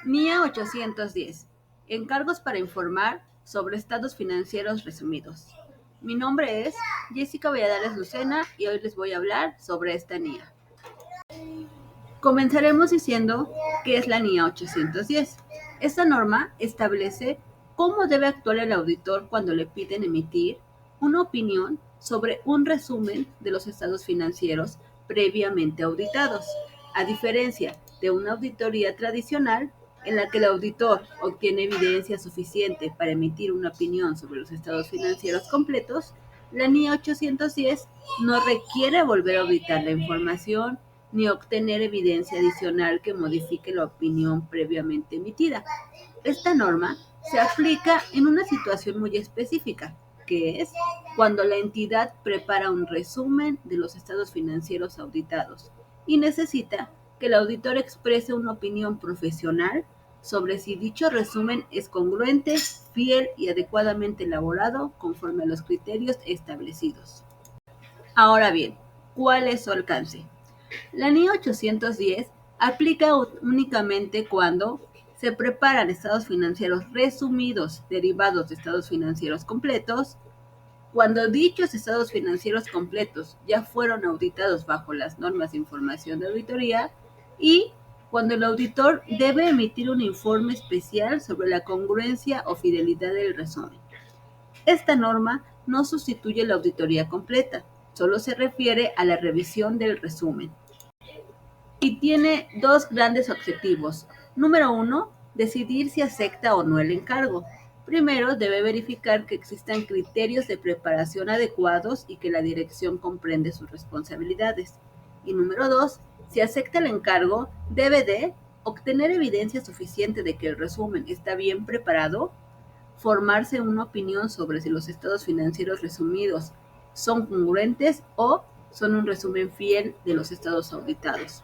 NIA 810. Encargos para informar sobre estados financieros resumidos. Mi nombre es Jessica Valladares Lucena y hoy les voy a hablar sobre esta NIA. Comenzaremos diciendo qué es la NIA 810. Esta norma establece cómo debe actuar el auditor cuando le piden emitir una opinión sobre un resumen de los estados financieros previamente auditados, a diferencia de una auditoría tradicional en la que el auditor obtiene evidencia suficiente para emitir una opinión sobre los estados financieros completos. La NIA 810 no requiere volver a auditar la información ni obtener evidencia adicional que modifique la opinión previamente emitida. Esta norma se aplica en una situación muy específica, que es cuando la entidad prepara un resumen de los estados financieros auditados y necesita que el auditor exprese una opinión profesional sobre si dicho resumen es congruente, fiel y adecuadamente elaborado conforme a los criterios establecidos. Ahora bien, ¿cuál es su alcance? La NIA 810 aplica únicamente cuando se preparan estados financieros resumidos derivados de estados financieros completos, cuando dichos estados financieros completos ya fueron auditados bajo las normas de información de auditoría y cuando el auditor debe emitir un informe especial sobre la congruencia o fidelidad del resumen. Esta norma no sustituye la auditoría completa, solo se refiere a la revisión del resumen. Y tiene dos grandes objetivos. Número 1, decidir si acepta o no el encargo. Primero, debe verificar que existan criterios de preparación adecuados y que la dirección comprende sus responsabilidades. Y número 2, si acepta el encargo, debe de obtener evidencia suficiente de que el resumen está bien preparado, formarse una opinión sobre si los estados financieros resumidos son congruentes o son un resumen fiel de los estados auditados,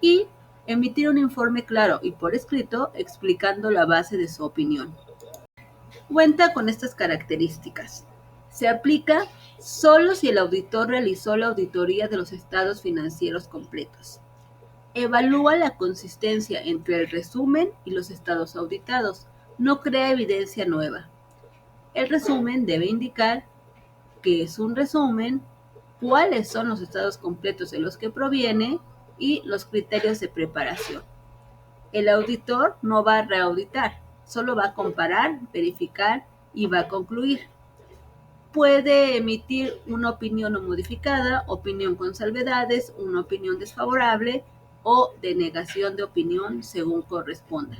y emitir un informe claro y por escrito explicando la base de su opinión. Cuenta con estas características. Se aplica solo si el auditor realizó la auditoría de los estados financieros completos. Evalúa la consistencia entre el resumen y los estados auditados. No crea evidencia nueva. El resumen debe indicar qué es un resumen, cuáles son los estados completos de los que proviene y los criterios de preparación. El auditor no va a reauditar, solo va a comparar, verificar y va a concluir. Puede emitir una opinión no modificada, opinión con salvedades, una opinión desfavorable o denegación de opinión según corresponda.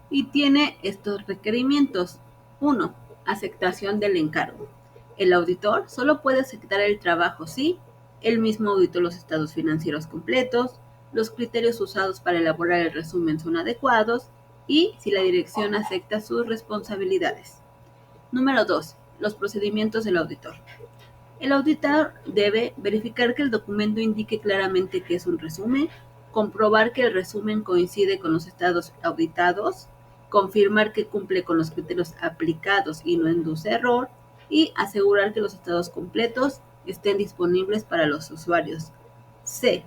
Y tiene estos requerimientos. 1. Aceptación del encargo. El auditor solo puede aceptar el trabajo si él mismo auditó los estados financieros completos, los criterios usados para elaborar el resumen son adecuados y si la dirección acepta sus responsabilidades. Número 2. Los procedimientos del auditor. El auditor debe verificar que el documento indique claramente que es un resumen, comprobar que el resumen coincide con los estados auditados, confirmar que cumple con los criterios aplicados y no induce error, y asegurar que los estados completos estén disponibles para los usuarios. C.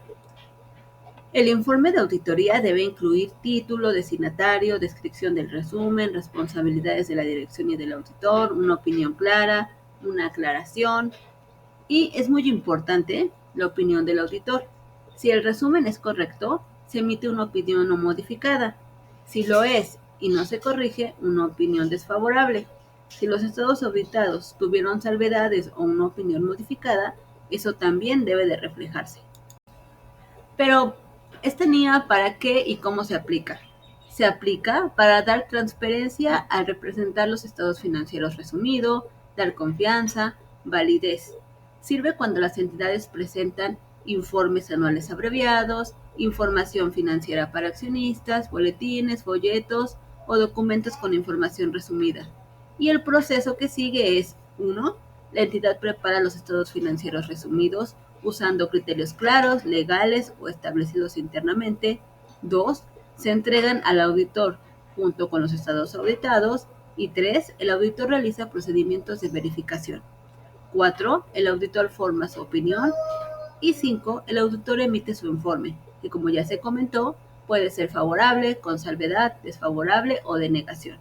El informe de auditoría debe incluir título, destinatario, descripción del resumen, responsabilidades de la dirección y del auditor, una opinión clara, una aclaración. Y es muy importante la opinión del auditor. Si el resumen es correcto, se emite una opinión no modificada. Si lo es y no se corrige, una opinión desfavorable. Si los estados auditados tuvieron salvedades o una opinión modificada, eso también debe de reflejarse. Pero, ¿esta NIA para qué y cómo se aplica? Se aplica para dar transparencia al representar los estados financieros resumidos, dar confianza, validez. Sirve cuando las entidades presentan informes anuales abreviados, información financiera para accionistas, boletines, folletos o documentos con información resumida. Y el proceso que sigue es 1. La entidad prepara los estados financieros resumidos usando criterios claros, legales o establecidos internamente. 2. Se entregan al auditor junto con los estados auditados. Y 3. El auditor realiza procedimientos de verificación. 4. El auditor forma su opinión. Y 5. El auditor emite su informe, que como ya se comentó, Puede ser favorable, con salvedad, desfavorable o de negación.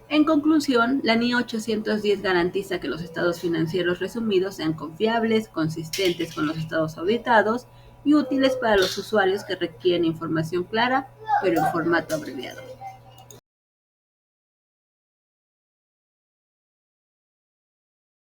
En conclusión, la NIA 810 garantiza que los estados financieros resumidos sean confiables, consistentes con los estados auditados y útiles para los usuarios que requieren información clara, pero en formato abreviado.